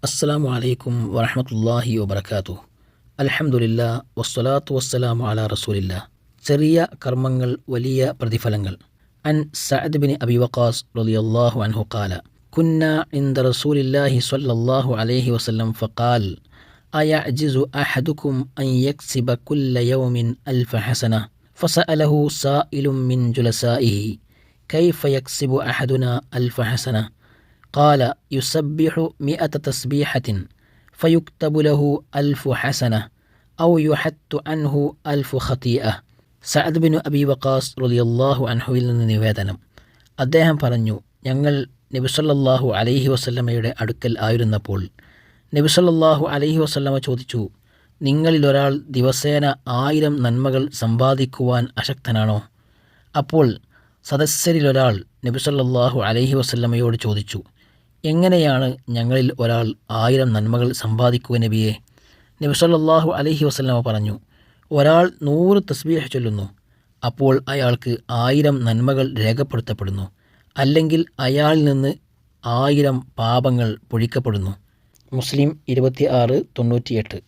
അസ്സലാമു അലൈക്കും വറഹ്മത്തുള്ളാഹി വബറകാതുഹു. അൽഹംദുലില്ലാ വസ്സലാത്തു വസ്സലാമു അലാ റസൂലില്ലാ. ചെറിയ കർമ്മങ്ങൾ വലിയ പ്രതിഫലങ്ങൾ. അൻ സഅദ് ബിൻ അബി വഖാസ് റളിയല്ലാഹു അൻഹു ഖാല കുന്നാ ഇൻദ റസൂലില്ലാഹി സ്വല്ലല്ലാഹു അലൈഹി വസല്ലം ഫഖാൽ അയഅ്ജിസു അഹദുക്കും അൻ യക്സിബ കുല്ല യൗമിൻ അൽഫ ഹസന ഫസഅലഹു സായിലുൻ മിൻ ജുലസാഇഹി കൈഫ യക്സിബു അഹദുനാ അൽഫ ഹസന قال يسبح 100 تسبيحة فيكتب له 1000 حسنة أو يحط عنه 1000 خطيئة. സഅദ് ബിൻ അബി വഖാസ് റളിയല്ലാഹു അൻഹുവിൽ നിന്ന് നിവേദനം. അദ്ദേഹം പറഞ്ഞു, ഞങ്ങൾ നബി സല്ലല്ലാഹു അലൈഹി വസല്ലമയുടെ അടുക്കൽ ആയിരുന്നപ്പോൾ നബി സല്ലല്ലാഹു അലൈഹി വസല്ലമ ചോദിച്ചു, നിങ്ങളിലൊരാൾ ദിവസേന 1000 നന്മകൾ സമ്പാദിക്കുവാൻ അശക്തനാണോ? അപ്പോൾ സദസ്യരിലൊരാൾ നബി സല്ലല്ലാഹു അലൈഹി വസല്ലമയോട് ചോദിച്ചു, എങ്ങനെയാണ് ഞങ്ങളിൽ ഒരാൾ 1000 നന്മകൾ സമ്പാദിക്കുക നബിയെ? നബി സല്ലല്ലാഹു അലൈഹി വസല്ലമ പറഞ്ഞു, ഒരാൾ 100 തസ്ബീഹ് ചൊല്ലുന്നു, അപ്പോൾ അയാൾക്ക് 1000 നന്മകൾ രേഖപ്പെടുത്തപ്പെടുന്നു, അല്ലെങ്കിൽ അയാളിൽ നിന്ന് 1000 പാപങ്ങൾ പൊഴിക്കപ്പെടുന്നു. മുസ്ലിം 2698.